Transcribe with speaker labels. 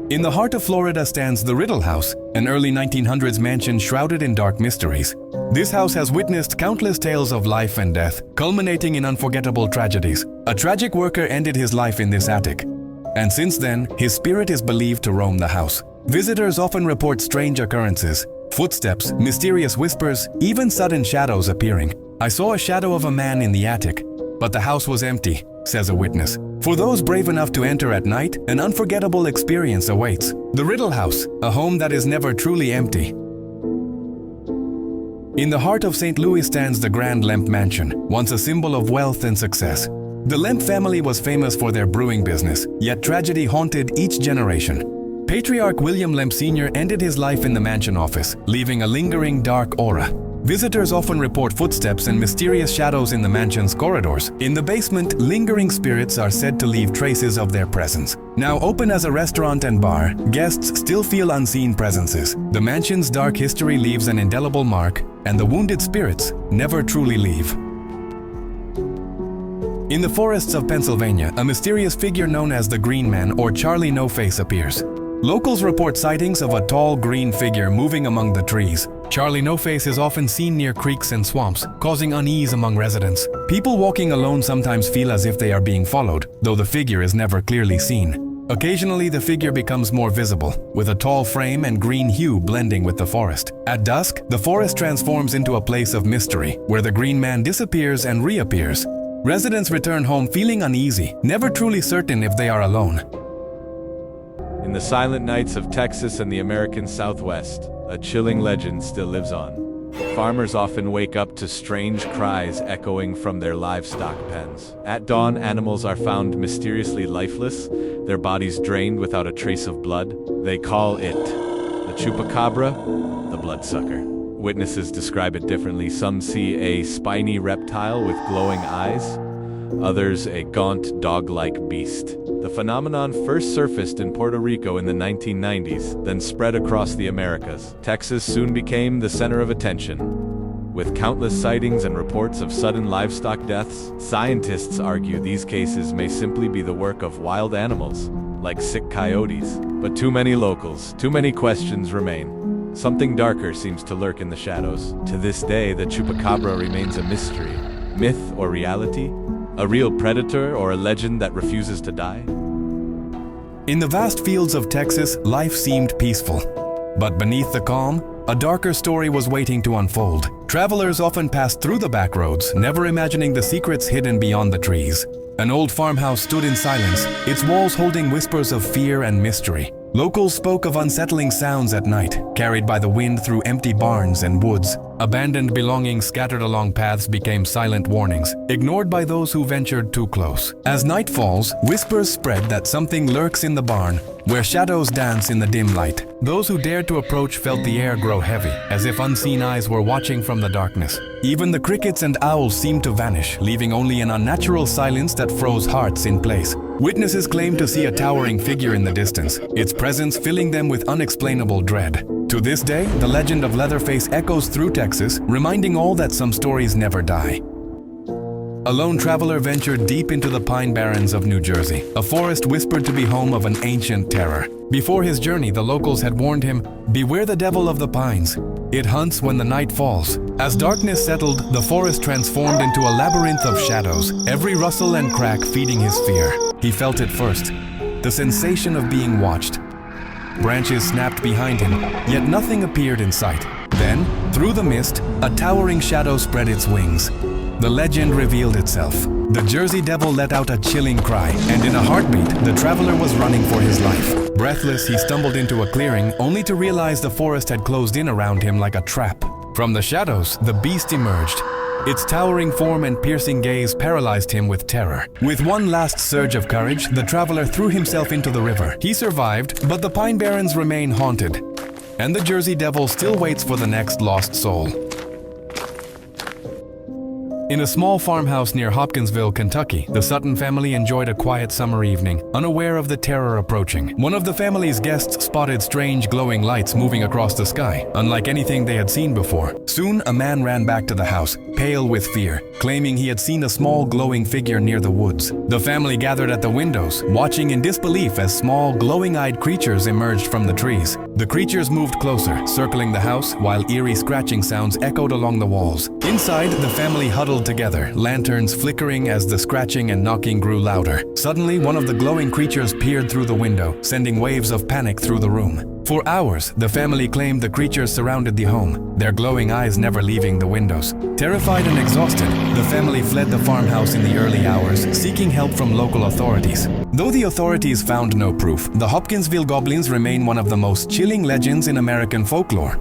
Speaker 1: In the heart of Florida stands the Riddle House, an early 1900s mansion shrouded in dark mysteries. This house has witnessed countless tales of life and death, culminating in unforgettable tragedies. A tragic worker ended his life in this attic, and since then, his spirit is believed to roam the house. Visitors often report strange occurrences, footsteps, mysterious whispers, even sudden shadows appearing. "I saw a shadow of a man in the attic, but the house was empty," says a witness. For those brave enough to enter at night, an unforgettable experience awaits. The Riddle House, a home that is never truly empty. In the heart of St. Louis stands the Grand Lemp Mansion, once a symbol of wealth and success. The Lemp family was famous for their brewing business, yet tragedy haunted each generation. Patriarch William Lemp Sr. ended his life in the mansion office, leaving a lingering dark aura. Visitors often report footsteps and mysterious shadows in the mansion's corridors. In the basement, lingering spirits are said to leave traces of their presence. Now open as a restaurant and bar, guests still feel unseen presences. The mansion's dark history leaves an indelible mark, and the wounded spirits never truly leave. In the forests of Pennsylvania, a mysterious figure known as the Green Man or Charlie No-Face appears. Locals report sightings of a tall green figure moving among the trees. Charlie No-Face is often seen near creeks and swamps, causing unease among residents. People walking alone sometimes feel as if they are being followed, though the figure is never clearly seen. Occasionally, the figure becomes more visible, with a tall frame and green hue blending with the forest. At dusk, the forest transforms into a place of mystery, where the Green Man disappears and reappears. Residents return home feeling uneasy, never truly certain if they are alone.
Speaker 2: In the silent nights of Texas and the American Southwest, a chilling legend still lives on. Farmers often wake up to strange cries echoing from their livestock pens. At dawn, animals are found mysteriously lifeless, their bodies drained without a trace of blood. They call it the chupacabra, the bloodsucker. Witnesses describe it differently. Some see a spiny reptile with glowing eyes, others a gaunt, dog-like beast. The phenomenon first surfaced in Puerto Rico in the 1990s, then spread across the Americas. Texas soon became the center of attention. With countless sightings and reports of sudden livestock deaths, scientists argue these cases may simply be the work of wild animals, like sick coyotes. But too many locals, too many questions remain. Something darker seems to lurk in the shadows. To this day, the chupacabra remains a mystery. Myth or reality? A real predator or a legend that refuses to die?
Speaker 1: In the vast fields of Texas, life seemed peaceful. But beneath the calm, a darker story was waiting to unfold. Travelers often passed through the back roads, never imagining the secrets hidden beyond the trees. An old farmhouse stood in silence, its walls holding whispers of fear and mystery. Locals spoke of unsettling sounds at night, carried by the wind through empty barns and woods. Abandoned belongings scattered along paths became silent warnings, ignored by those who ventured too close. As night falls, whispers spread that something lurks in the barn, where shadows dance in the dim light. Those who dared to approach felt the air grow heavy, as if unseen eyes were watching from the darkness. Even the crickets and owls seemed to vanish, leaving only an unnatural silence that froze hearts in place. Witnesses claimed to see a towering figure in the distance, its presence filling them with unexplainable dread. To this day, the legend of Leatherface echoes through Texas, reminding all that some stories never die. A lone traveler ventured deep into the pine barrens of New Jersey, a forest whispered to be home of an ancient terror. Before his journey, the locals had warned him, "Beware the devil of the pines. It hunts when the night falls." As darkness settled, the forest transformed into a labyrinth of shadows, every rustle and crack feeding his fear. He felt it first, the sensation of being watched. Branches snapped behind him, yet nothing appeared in sight. Then, through the mist, a towering shadow spread its wings. The legend revealed itself. The Jersey Devil let out a chilling cry, and in a heartbeat, the traveler was running for his life. Breathless, he stumbled into a clearing, only to realize the forest had closed in around him like a trap. From the shadows, the beast emerged. Its towering form and piercing gaze paralyzed him with terror. With one last surge of courage, the traveler threw himself into the river. He survived, but the Pine Barrens remain haunted, and the Jersey Devil still waits for the next lost soul. In a small farmhouse near Hopkinsville, Kentucky, the Sutton family enjoyed a quiet summer evening, unaware of the terror approaching. One of the family's guests spotted strange glowing lights moving across the sky, unlike anything they had seen before. Soon, a man ran back to the house, pale with fear, claiming he had seen a small glowing figure near the woods. The family gathered at the windows, watching in disbelief as small, glowing-eyed creatures emerged from the trees. The creatures moved closer, circling the house, while eerie scratching sounds echoed along the walls. Inside, the family huddled together, lanterns flickering as the scratching and knocking grew louder. Suddenly, one of the glowing creatures peered through the window, sending waves of panic through the room. For hours, the family claimed the creatures surrounded the home, their glowing eyes never leaving the windows. Terrified and exhausted, the family fled the farmhouse in the early hours, seeking help from local authorities. Though the authorities found no proof, the Hopkinsville goblins remain one of the most chilling legends in American folklore.